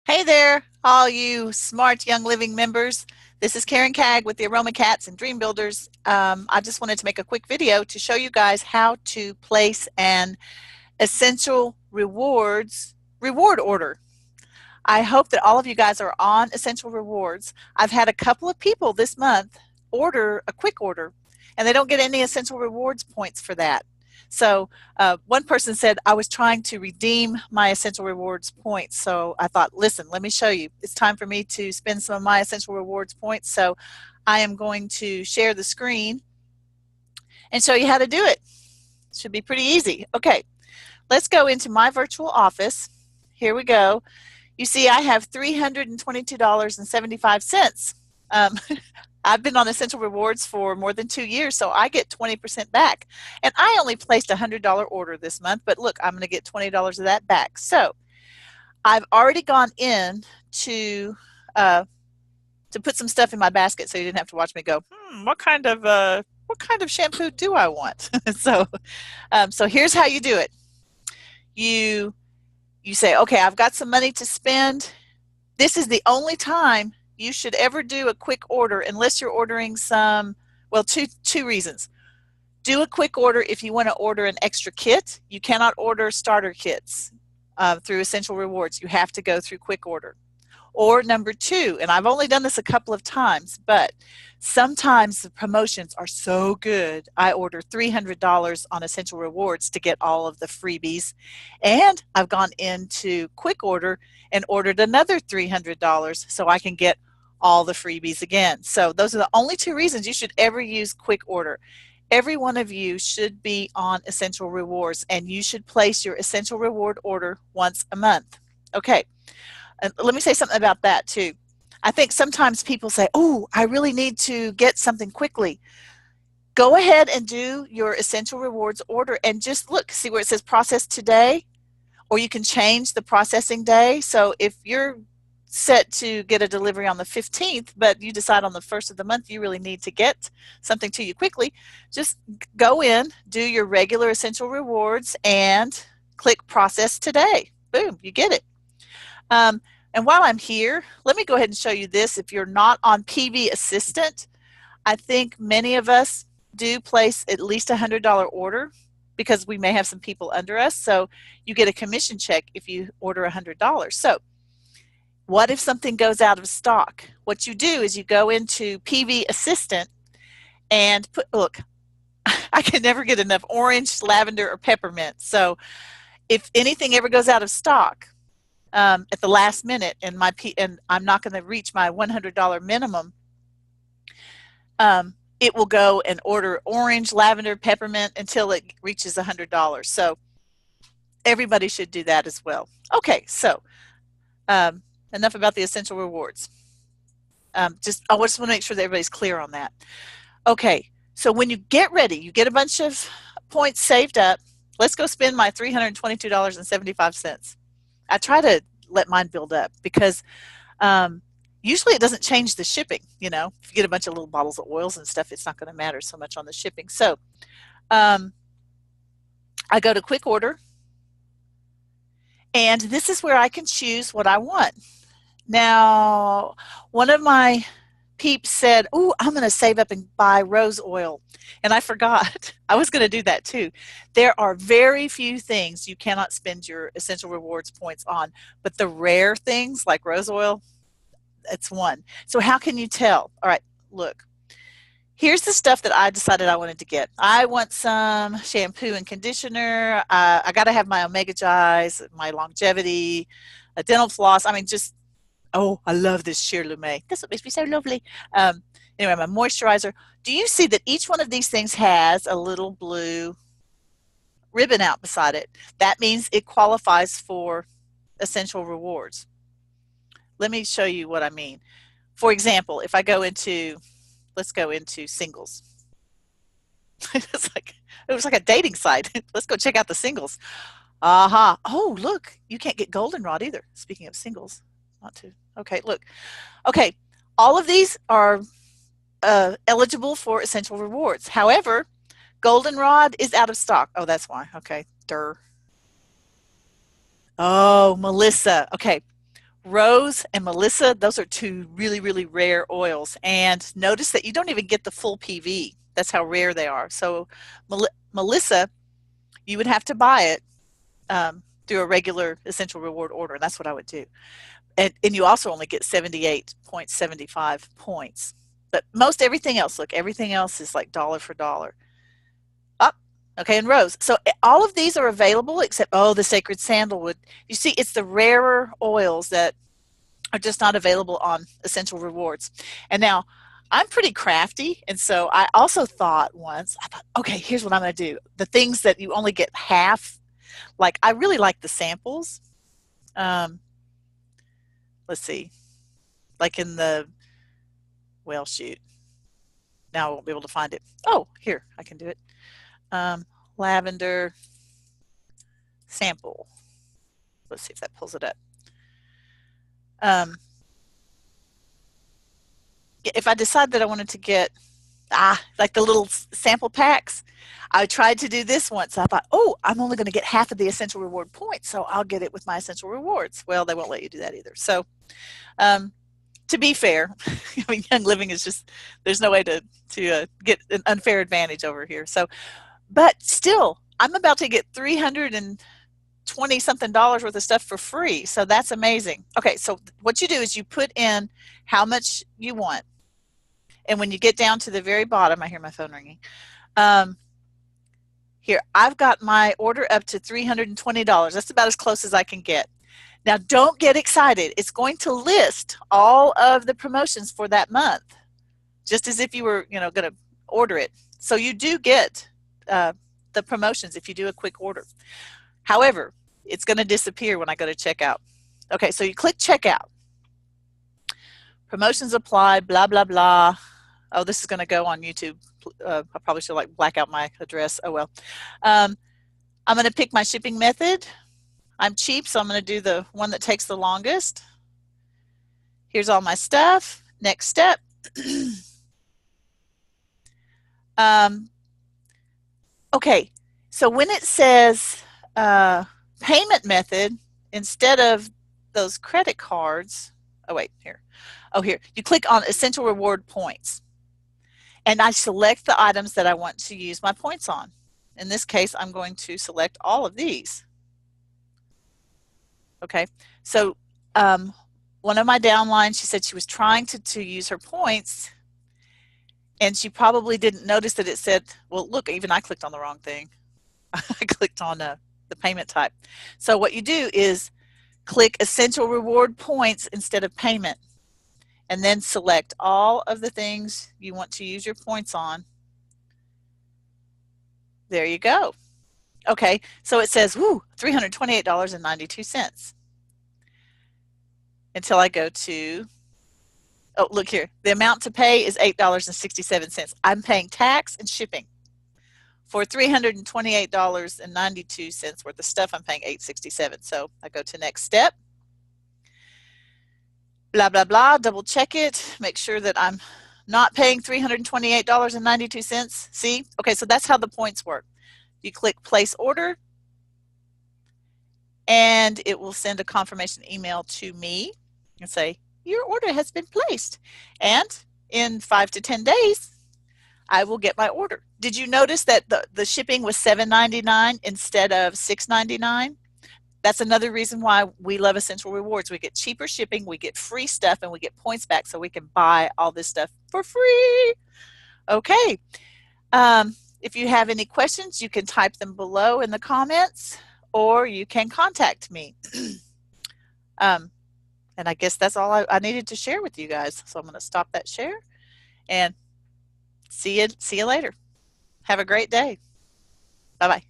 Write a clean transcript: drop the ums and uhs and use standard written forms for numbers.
Hey there, all you smart Young Living members. This is Karen Cag with the Aroma Cats and Dream Builders. I just wanted to make a quick video to show you guys how to place an Essential Rewards reward order. I hope that all of you guys are on Essential Rewards. I've had a couple of people this month order a quick order, and they don't get any Essential Rewards points for that. So one person said, I was trying to redeem my Essential Rewards points. So I thought, listen, let me show you. It's time for me to spend some of my Essential Rewards points. So I am going to share the screen and show you how to do it. It should be pretty easy. Okay, let's go into my virtual office. Here we go. You see, I have $322.75. I've been on Essential Rewards for more than 2 years, so I get 20% back. And I only placed a $100 order this month, but look, I'm going to get $20 of that back. So I've already gone in to put some stuff in my basket, so you didn't have to watch me go, what kind of shampoo do I want? So here's how you do it. You say, okay, I've got some money to spend. This is the only time you should ever do a quick order unless you're ordering some, well, two reasons. Do a quick order if you want to order an extra kit. You cannot order starter kits through Essential Rewards. You have to go through quick order. Or number two, and I've only done this a couple of times, but sometimes the promotions are so good. I order $300 on Essential Rewards to get all of the freebies. And I've gone into quick order and ordered another $300 so I can get all the freebies again. So those are the only two reasons you should ever use quick order. Every one of you should be on Essential Rewards, and you should place your Essential Reward order once a month. Okay, and let me say something about that too. I think sometimes people say, oh, I really need to get something quickly. Go ahead and do your Essential Rewards order and just look, see where it says process today, or you can change the processing day. So if you're set to get a delivery on the 15th, but you decide on the 1st of the month you really need to get something to you quickly, just go in, do your regular Essential Rewards, and click process today. Boom, you get it. And while I'm here, let me go ahead and show you this. If you're not on PV Assistant, I think many of us do place at least a $100 order because we may have some people under us. So you get a commission check if you order $100. So what if something goes out of stock? What you do is you go into PV Assistant and look, I can never get enough orange, lavender, or peppermint. So if anything ever goes out of stock at the last minute and I'm not going to reach my $100 minimum, it will go and order orange, lavender, peppermint until it reaches $100. So everybody should do that as well. Okay, so enough about the Essential Rewards. I just want to make sure that everybody's clear on that. Okay, so when you get ready, you get a bunch of points saved up. Let's go spend my $322.75. I try to let mine build up because usually it doesn't change the shipping. You know, if you get a bunch of little bottles of oils and stuff, it's not going to matter so much on the shipping. So I go to quick order, and this is where I can choose what I want. Now, one of my peeps said, oh, I'm going to save up and buy rose oil. And I forgot. I was going to do that too. There are very few things you cannot spend your Essential Rewards points on, but the rare things like rose oil, it's one. So how can you tell? All right, look. Here's the stuff that I decided I wanted to get. I want some shampoo and conditioner. I got to have my Omega Dyes, my longevity, a dental floss. I mean, just, oh, I love this Sheer Lumet. That's what makes me so lovely. Anyway, my moisturizer. Do you see that each one of these things has a little blue ribbon out beside it? That means it qualifies for Essential Rewards. Let me show you what I mean. For example, if I go into, let's go into singles. It was like a dating site. Let's go check out the singles. Aha. Oh, look, you can't get goldenrod either. Speaking of singles, not to. Okay, look. Okay, all of these are eligible for Essential Rewards. However, goldenrod is out of stock. Oh, that's why. Okay, Oh, Melissa. Okay, Rose and Melissa, those are two really, really rare oils. And notice that you don't even get the full PV. That's how rare they are. So Melissa, you would have to buy it through a regular Essential Reward order. And that's what I would do. And you also only get 78.75 points. But most everything else, look, everything else is like dollar for dollar. Okay, and Rose. So all of these are available except, oh, the Sacred Sandalwood. You see, it's the rarer oils that are just not available on Essential Rewards. And now, I'm pretty crafty, and so I also thought once, I thought, okay, here's what I'm going to do. The things that you only get half, like I really like the samples. Let's see, like in the, well, shoot. Now I won't be able to find it. Oh, here, I can do it. Lavender sample. Let's see if that pulls it up. If I decide that I wanted to get like the little sample packs, I tried to do this once. I thought, oh, I'm only going to get half of the Essential Reward points, so I'll get it with my Essential Rewards. Well, they won't let you do that either. So to be fair, I mean, Young Living is just, there's no way to get an unfair advantage over here. So, but still, I'm about to get $320 something worth of stuff for free. So that's amazing. Okay, so what you do is you put in how much you want. And when you get down to the very bottom, I hear my phone ringing. Here, I've got my order up to $320. That's about as close as I can get. Now, don't get excited. It's going to list all of the promotions for that month, just as if you were, going to order it. So you do get the promotions if you do a quick order. However, it's going to disappear when I go to checkout. Okay, so you click checkout. Promotions apply, blah, blah, blah. Oh, this is going to go on YouTube. I probably should black out my address. Oh, well. I'm going to pick my shipping method. I'm cheap, so I'm going to do the one that takes the longest. Here's all my stuff. Next step. Okay, so when it says payment method, instead of those credit cards, oh wait, here. Oh, here. You click on Essential Reward Points. And I select the items that I want to use my points on. In this case, I'm going to select all of these. Okay, so one of my downlines, she said she was trying to use her points, and she probably didn't notice that it said, well, look, even I clicked on the wrong thing. I clicked on the payment type. So what you do is click Essential Reward Points instead of payment, and then select all of the things you want to use your points on. There you go. Okay, so it says, whoo, $328.92. Until I go to, oh, look here. The amount to pay is $8.67. I'm paying tax and shipping. For $328.92 worth of stuff, I'm paying $8.67. So I go to next step. Blah, blah, blah, double check it, make sure that I'm not paying $328.92. See? Okay, so that's how the points work. You click place order, and it will send a confirmation email to me and say, your order has been placed. And in 5 to 10 days, I will get my order. Did you notice that the shipping was $7.99 instead of $6.99? That's another reason why we love Essential Rewards. We get cheaper shipping, we get free stuff, and we get points back so we can buy all this stuff for free. Okay. If you have any questions, you can type them below in the comments, or you can contact me. And I guess that's all I needed to share with you guys. So I'm going to stop that share and see you later. Have a great day. Bye-bye.